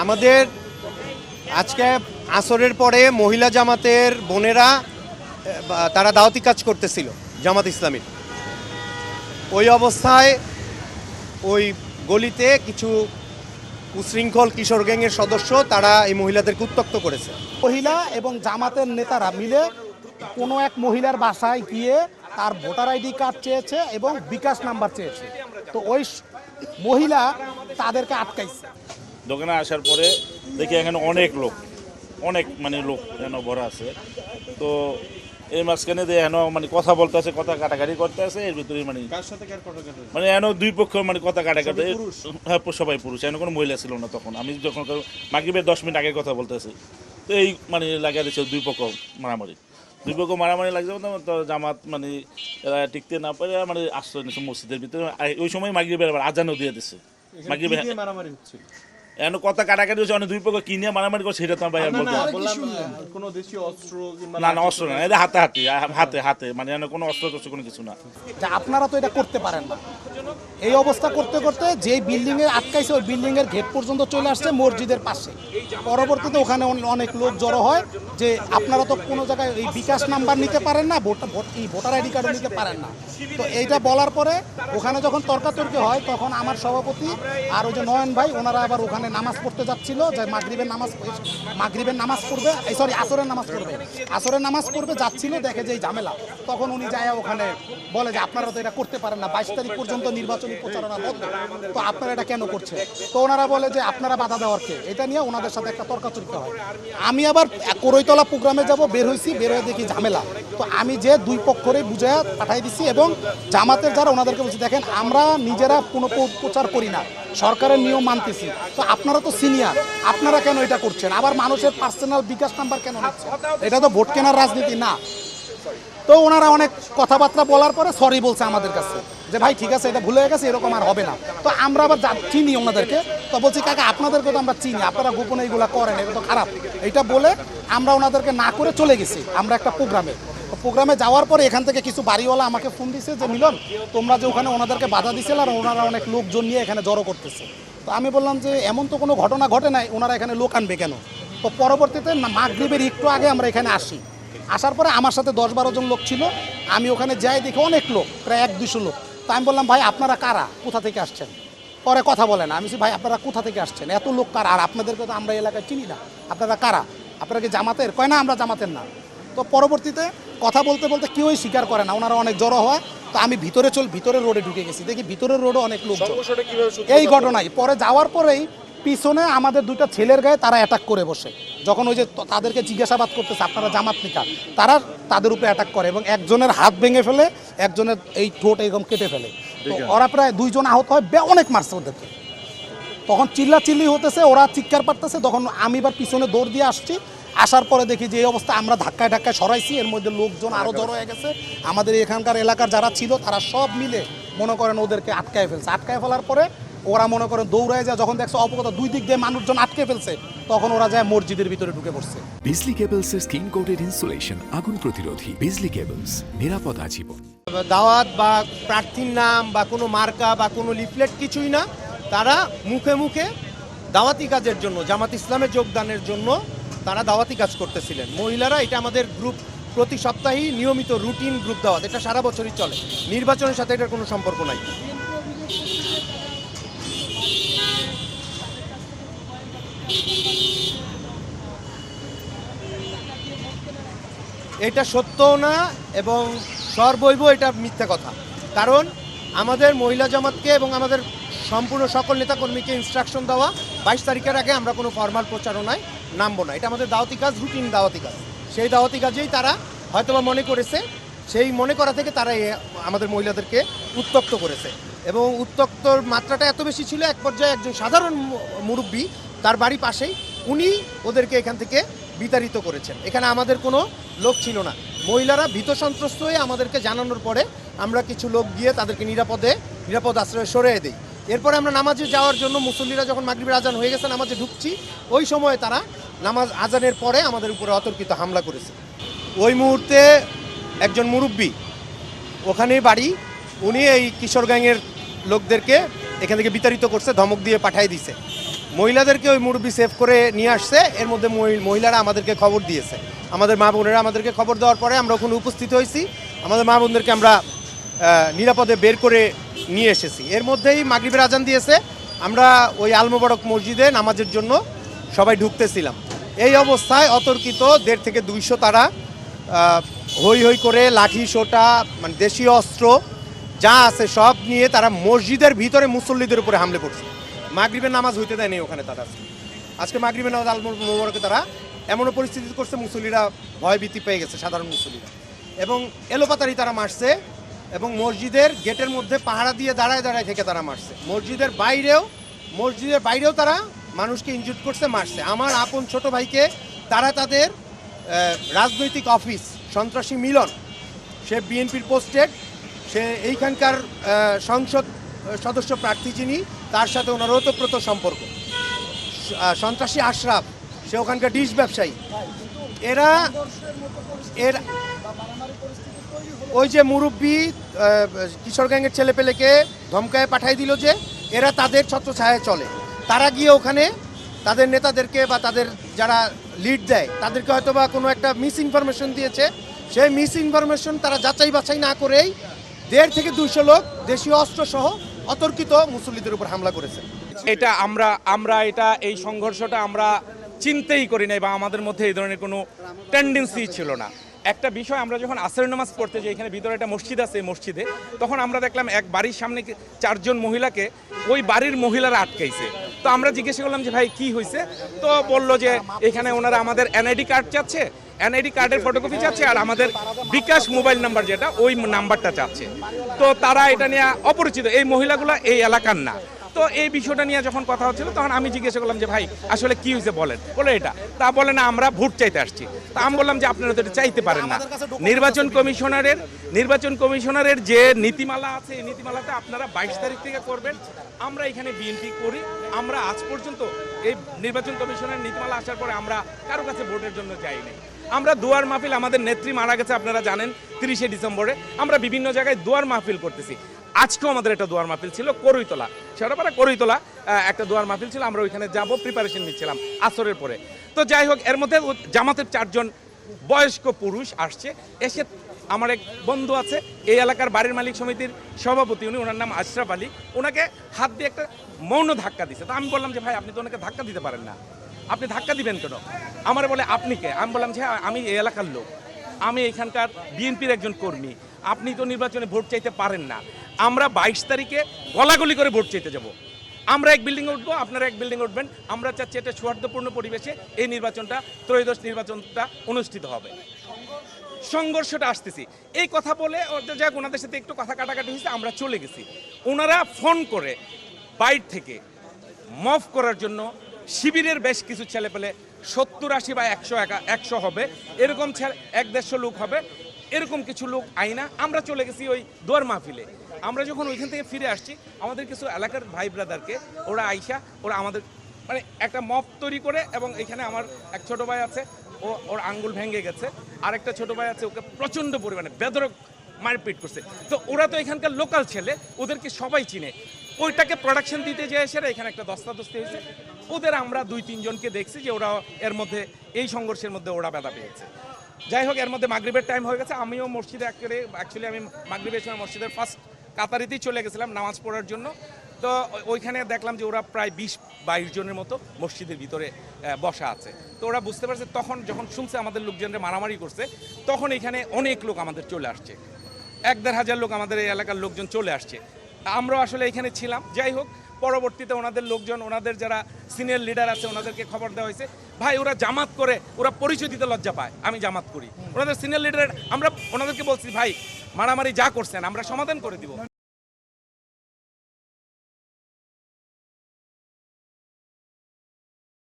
আমাদের আজকে আসরের পরে মহিলা জামাতের বোনেরা তারা দাওয়াতি কাজ করতেছিল জামাত ইসলামীর। ওই অবস্থায় ওই গলিতে কিছু উশৃঙ্খল কিশোর গ্যাংয়ের সদস্য তারা এই মহিলাদেরকে উত্ত্যক্ত করেছে। মহিলা এবং জামাতের নেতারা মিলে কোনো এক মহিলার বাসায় গিয়ে তার ভোটার আইডি কার্ড চেয়েছে এবং বিকাশ নাম্বার চেয়েছে। তো ওই মহিলা তাদেরকে আটকাইছে। দোকানে আসার পরে দেখি এখানে অনেক লোক লোক যেন ভরা আছে। তো এই মাঝখানে যে এখনো কথা বলতে আছে, কথা কাটাকাটি করতে আছে। এর ভিতরে এখনো দুই পক্ষ কথা কাটাকাটি। হ্যাঁ, সবাই পুরুষ, এখনো কোনো মহিলা ছিল না তখন। আমি যখন মাগরিবের 10 মিনিট আগে কথা বলতেছি, তো এই লাগিয়ে দিচ্ছে দুই পক্ষ মারামারি লাগছে। তো জামাত এরা টিকতে না পারে আশ্রয় নিচ্ছে মসজিদের ভিতরে। ওই সময় মাগরিবের আবার আজানও দিয়ে দিচ্ছে। মাগরিবের মারামারি হচ্ছিল, এখন কথা কাটাকাটি হচ্ছে। অনেক দুই পক্ষ কি নিয়ে মারামারি করছে সেটা তো আমি কোনো দেশীয় অস্ত্র না, অস্ত্র না, এটা হাতে কোনো অস্ত্র টস্ত্র কোনো কিছু না। আপনারা তো এটা করতে পারেন না। এই অবস্থা করতে করতে যেই বিল্ডিং এ আটকাইছে ওই বিল্ডিং এর গেট পর্যন্ত চলে আসছে মসজিদের পাশে। পরবর্তীতে ওখানে অনেক লোক জড়ো হয় যে আপনারা তো কোনো জায়গায় এই বিকাশ নাম্বার নিতে পারেন না, ভোটার আইডি কার্ডও নিতে পারেন না। তো এইটা বলার পরে ওখানে যখন তর্কাতর্কি হয় তখন আমার সভাপতি আর ওই যে নয়ন ভাই ওনারা আবার ওখানে নামাজ পড়তে যাচ্ছিল, যে মাগরিবের নামাজ পড়বে, আসরের নামাজ পড়বে যাচ্ছিল, দেখে যে এই ঝামেলা। তখন উনি যায় ওখানে বলে যে আপনারা তো এটা করতে পারেন না, 22 তারিখ পর্যন্ত নির্বাচনী প্রচারণা বন্ধ, তো আপনারা এটা কেন করছেন? তো ওনারা বলে যে আপনারা বাধা দেওয়ার কে। এটা নিয়ে ওনাদের সাথে একটা তর্কাতর্কি হয়। আমি আবার করইতলা প্রোগ্রামে যাব, বের হয়ে দেখি ঝামেলা। তো আমি যে দুই পক্ষরেই বুঝায় পাঠাই দিছি এবং জামাতের যারা ওনাদেরকে বলছি দেখেন আমরা নিজেরা কোনো প্রচার করি না, সরকারের নিয়ম মানতেছি। তো আপনারা তো সিনিয়র, আপনারা কেন এটা করছেন? আবার মানুষের পার্সোনাল বিকাশ নাম্বার কেন নিচ্ছেন? এটা তো ভোট কেনার রাজনীতি না। তো ওনারা অনেক কথাবার্তা বলার পরে সরি বলছে আমাদের কাছে যে ভাই ঠিক আছে, এটা ভুলে গেছে, এরকম আর হবে না। তো আমরা আবার চিনি ওনাদেরকে, তো বলছি কাকা আপনাদেরকে তো আমরা চিনি, আপনারা গোপনে এইগুলো করেন, এটা তো খারাপ। এইটা বলে আমরা ওনাদেরকে না করে চলে গেছি আমরা একটা প্রোগ্রামে যাওয়ার পরে এখান থেকে কিছু বাড়িওয়ালা আমাকে ফোন দিছে যে মিলন তোমরা যে ওখানে ওনাদেরকে বাধা দিছিল আর ওনারা অনেক লোকজন নিয়ে এখানে জড়ো করতেছে। তো আমি বললাম যে এমন তো কোনো ঘটনা ঘটে নাই, ওনারা এখানে লোক আনবে কেন? তো পরবর্তীতে মাগরিবের একটু আগে আমরা এখানে আসার পরে আমার সাথে 10-12 জন লোক ছিল। আমি ওখানে যাই দেখি অনেক লোক, প্রায় 100-200 লোক। তো আমি বললাম ভাই আপনারা কারা, কোথা থেকে আসছেন? পরে কথা বলে না। আমি বলছি ভাই আপনারা কোথা থেকে আসছেন, এত লোক কারা? আর আপনাদেরকে তো আমরা এলাকায় চিনি না, আপনারা কারা? আপনারা কি জামাতের? কয় না আমরা জামাতের না। তো পরবর্তীতে কথা বলতে বলতে কেউই স্বীকার করে না, ওনারা অনেক জড়ো হয়। তো আমি ভিতরের রোডে ঢুকে গেছি, দেখি ভিতরের রোডে অনেক লোক। এই ঘটনায় পরে যাওয়ার পরেই পিছনে আমাদের দুইটা ছেলের গায়ে তারা অ্যাটাক করে বসে। যখন ওই যে তাদেরকে জিজ্ঞাসাবাদ করতেছে আপনারা জামাত নিকা, তারা তাদের উপরে অ্যাটাক করে এবং একজনের হাত ভেঙে ফেলে, একজনের এই ঠোঁট এরকম কেটে ফেলে। তো ওরা প্রায় 2 জন আহত হয়, অনেক মারছে ওদেরকে। তখন চিল্লাচিল্লি হতেছে, ওরা চিৎকার পারতেছে। তখন আমি এবার পিছনে দৌড় দিয়ে আসার পরে দেখি যে এই অবস্থা, আমরা ধাক্কায় সরাইছি। এর মধ্যে লোকজন আরও জড়ো হয়ে গেছে। আমাদের এখানকার এলাকার যারা ছিল তারা সব মিলে মনে করেন ওদেরকে আটকায় ফেলার পরে ওরা মনে করেন দৌড়ায় যায়। যখন দেখছে অপকথা দুই দিক দিয়ে মানুষজন আটকে ফেলছে, তখন ওরা যায় মসজিদের ভিতরে ঢুকে পড়ছে। বিজলি কেবলসের স্কিন কোটেড ইনসুলেশন আগুন প্রতিরোধী। বিজলি কেবলস, নিরাপদ আজীবন। দাওয়াত বা প্রার্থীর নাম বা কোনো মার্কা বা কোনো লিফলেট কিছুই না, তারা মুখে মুখে দাওয়াতি কাজের জন্য, জামাত ইসলামে যোগদানের জন্য তারা দাওয়াতি কাজ করতেছিলেন মহিলারা। এটা আমাদের গ্রুপ প্রতি সপ্তাহেই নিয়মিত রুটিন গ্রুপ দাওয়াত, এটা সারা বছরই চলে, নির্বাচনের সাথে এটার কোনো সম্পর্ক নাই। এটা সত্যও না এবং সর্বৈব এটা মিথ্যা কথা। কারণ আমাদের মহিলা জামাতকে এবং আমাদের সম্পূর্ণ সকল নেতাকর্মীকে ইনস্ট্রাকশন দেওয়া 22 তারিখের আগে আমরা কোনো ফরমাল প্রচারণায় নামবো না। এটা আমাদের দাওয়াতি কাজ, রুটিন দাওয়াতি কাজ। সেই দাওয়াতি কাজেই তারা হয়তোবা মনে করেছে, সেই মনে করা থেকে তারা আমাদের মহিলাদেরকে উত্ত্যক্ত করেছে এবং উত্ত্যক্তর মাত্রাটা এত বেশি ছিল, এক পর্যায়ে একজন সাধারণ মুরব্বী, তার বাড়ি পাশেই, উনি ওদেরকে এখান থেকে বিতাড়িত করেছেন। এখানে আমাদের কোনো লোক ছিল না। মহিলারা ভীত সন্ত্রস্ত হয়ে আমাদেরকে জানানোর পরে আমরা কিছু লোক গিয়ে তাদেরকে নিরাপদ আশ্রয়ে সরিয়ে দিই। এরপরে আমরা নামাজে যাওয়ার জন্য, মুসল্লিরা যখন মাগরিবের আজান হয়ে গেছে নামাজে ঢুকছি, ওই সময় তারা নামাজ আজানের পরে আমাদের উপরে অতর্কিত হামলা করেছে। ওই মুহূর্তে একজন মুরব্বী, ওখানেই বাড়ি, উনি এই কিশোর গ্যাংয়ের লোকদেরকে এখান থেকে বিতাড়িত করছে, ধমক দিয়ে পাঠিয়ে দিছে। মহিলাদেরকে ওই মুরব্বি সেভ করে নিয়ে আসছে। এর মধ্যে মহিলারা আমাদেরকে খবর দিয়েছে, আমাদের মা বোনেরা আমাদেরকে খবর দেওয়ার পরে আমরা ওখানে উপস্থিত হয়েছি, আমাদের মা বোনদেরকে আমরা নিরাপদে বের করে নিয়ে এসেছি। এর মধ্যেই মাগরিবের আজান দিয়েছে, আমরা ওই আল মোবারক মসজিদে নামাজের জন্য সবাই ঢুকতেছিলাম। এই অবস্থায় অতর্কিত 150 থেকে 200 তারা হই হই করে লাঠি সোটা মানে দেশীয় অস্ত্র যা আছে সব নিয়ে তারা মসজিদের ভিতরে মুসল্লিদের উপরে হামলে পড়ছে। মাগরিবের নামাজ হইতে দেয়নি ওখানে তারা। আজকে মাগরিবের নামাজ আল মোবারকে তারা এমনও পরিস্থিতি করছে, মুসল্লিরা ভয়ভীতি পেয়ে গেছে, সাধারণ মুসল্লিরা, এবং এলোপাতারি তারা মারছে এবং মসজিদের গেটের মধ্যে পাহারা দিয়ে দাঁড়ায় দাঁড়ায় থেকে তারা মারছে। মসজিদের বাইরেও তারা মানুষকে ইনজুর করছে, মারছে। আমার আপন ছোট ভাইকে তারা তাদের রাজনৈতিক অফিস সন্ত্রাসী মিলন, সে বিএনপির পোস্টেড, সে এইখানকার সংসদ সদস্য প্রার্থী যিনি, তার সাথে ওনার ওতপ্রোত সম্পর্ক। সন্ত্রাসী আশরাফ, সে ওখানকার ডিশ ব্যবসায়ী। এর ওই যে মুরব্বী কিশোর গ্যাংয়ের ছেলেপেলেকে ধমকায় পাঠাই দিল যে এরা তাদের ছত্রছায়ায় চলে। তারা গিয়ে ওখানে তাদের নেতাদেরকে বা তাদের যারা লিড দেয় তাদেরকে হয়তো বা কোনো একটা মিস ইনফরমেশন দিয়েছে, সেই মিস ইনফরমেশন তারা যাচাই বাছাই না করেই 150 থেকে 200 লোক দেশীয় অস্ত্র সহ অতর্কিত মুসল্লিদের উপর হামলা করেছে। এটা আমরা এটা এই সংঘর্ষটা আমরা চিন্তাই করি নাই বা আমাদের মধ্যে এই ধরনের কোনো টেন্ডেন্সি ছিল না। একটা বিষয়, আমরা যখন আসরের নামাজ পড়তে যাই, এখানে ভিতরে একটা মসজিদ আছে, এই মসজিদে তখন আমরা দেখলাম এক বাড়ির সামনে 4 জন মহিলাকে ওই বাড়ির মহিলারা আটকাইছে। তো আমরা জিজ্ঞাসা করলাম যে ভাই কি হয়েছে, তো বললো যে এখানে ওনারা আমাদের এনআইডি কার্ড চাচ্ছে, এনআইডি কার্ডের ফটোকপি চাচ্ছে, আর আমাদের বিকাশ মোবাইল নাম্বার যেটা ওই নাম্বারটা চাচ্ছে। তো তারা এটা নিয়ে অপরিচিত, এই মহিলাগুলো এই এলাকার না। তো এই বিষয়টা নিয়ে যখন কথা হচ্ছিল তখন আমি জিজ্ঞাসা করলাম যে ভাই আসলে কি হয়েছে বলেন, বলে এটা। তা বলে না আমরা ভোট চাইতে আসছি। তা আমি বললাম যে আপনারা তো এটা চাইতে পারেন না, নির্বাচন কমিশনারের যে নীতিমালা আছে এই নীতিমালাটা আপনারা 22 তারিখ থেকে করবেন। আমরা এখানে বিএনপি করি, আমরা আজ পর্যন্ত এই নির্বাচন কমিশনের নীতিমালা আসার পরে আমরা কারো কাছে ভোটের জন্য যাইনি। আমরা দুয়ার মাহফিল, আমাদের নেত্রী মারা গেছে আপনারা জানেন 30শে ডিসেম্বরে, আমরা বিভিন্ন জায়গায় দুয়ার মাহফিল করতেছি। আজকেও আমাদের একটা দুয়ার মাহফিল ছিল করইতলা, শেওড়াপাড়া করইতলা একটা দুয়ার মাহফিল ছিল, আমরা ওইখানে যাব প্রিপারেশন নিচ্ছিলাম আসরের পরে। তো যাই হোক, এর মধ্যে জামাতের 4 জন বয়স্ক পুরুষ আসছে, এসে আমার এক বন্ধু আছে এই এলাকার বাড়ির মালিক সমিতির সভাপতি, উনি, ওনার নাম আশরাফ আলী, ওনাকে হাত দিয়ে একটা মৌন ধাক্কা দিছে। তো আমি বললাম যে ভাই আপনি তো ওনাকে ধাক্কা দিতে পারেন না, আপনি ধাক্কা দিবেন কেন? আমার বলে আপনি কে? আমি বললাম যে আমি এই এলাকার লোক, আমি এখানকার বিএনপির একজন কর্মী, আপনি তো নির্বাচনে ভোট চাইতে পারেন না। আমরা 22 তারিখে গলাগলি করে ভোট চাইতে যাব। আমরা এক বিল্ডিংয়ে উঠবো, আপনারা এক বিল্ডিংয়ে উঠবেন। আমরা চাচ্ছি একটা সৌহার্দ্যপূর্ণ পরিবেশে এই নির্বাচনটা, ত্রয়োদশ নির্বাচনটা অনুষ্ঠিত হবে। সংঘর্ষটা আসতেছি এই কথা বলে যাক, ওনাদের সাথে একটু কথা কাটাকাটি হয়েছে, আমরা চলে গেছি। ওনারা ফোন করে বাইর থেকে মফ করার জন্য শিবিরের বেশ কিছু ছেলেপেলে 70-80 বা 100 হবে, এরকম 150 লোক হবে, এরকম কিছু লোক আইনা আমরা চলে গেছি ওই দুয়ার মাহফিলে। আমরা যখন ওইখান থেকে ফিরে আসছি, আমাদের কিছু এলাকার ভাই ব্রাদারকে ওরা আইসা ওরা আমাদের মানে একটা মফ তৈরি করে, এবং এখানে আমার এক ছোট ভাই আছে, ওর আঙ্গুল ভেঙে গেছে, আর একটা ছোট ভাই আছে, ওকে প্রচণ্ড পরিমাণে বেধড়ক মারপিট করছে। তো ওরা তো এখানকার লোকাল ছেলে, ওদেরকে সবাই চিনে, ওইটাকে প্রোডাকশন দিতে যেয়ে এসে এখানে একটা দস্তাদস্তি হয়েছে। ওদের আমরা 2-3 জনকে দেখছি যে ওরা এর মধ্যে এই সংঘর্ষের মধ্যে ওরা ব্যথা পেয়েছে। যাই হোক, এর মধ্যে মাগরিবের টাইম হয়ে গেছে, আমিও মসজিদে অ্যাকচুয়ালি আমি মাগরিবের সময় মসজিদের ফার্স্ট কাতারিতেই চলে গেছিলাম নামাজ পড়ার জন্য। তো ওইখানে দেখলাম যে ওরা প্রায় 20-22 জনের মতো মসজিদের ভিতরে বসা আছে। তো ওরা বুঝতে পারছে, তখন যখন শুনছে আমাদের লোকজনরা মারামারি করছে, তখন এখানে অনেক লোক আমাদের চলে আসছে, 1-1.5 হাজার লোক আমাদের এই এলাকার লোকজন চলে আসছে। আমরাও আসলে এখানে ছিলাম। যাই হোক, পরবর্তীতে ওনাদের লোকজন, ওনাদের যারা সিনিয়র লিডার আছে, ওনাদেরকে খবর দেওয়া হয়েছে, ভাই ওরা জামাত করে, ওরা পরিচয় দিতে লজ্জা পায়, আমি জামাত করি। ওনাদের সিনিয়র লিডার, আমরা ওনাদেরকে বলছি ভাই মারামারি যা করছেন আমরা সমাধান করে দিব।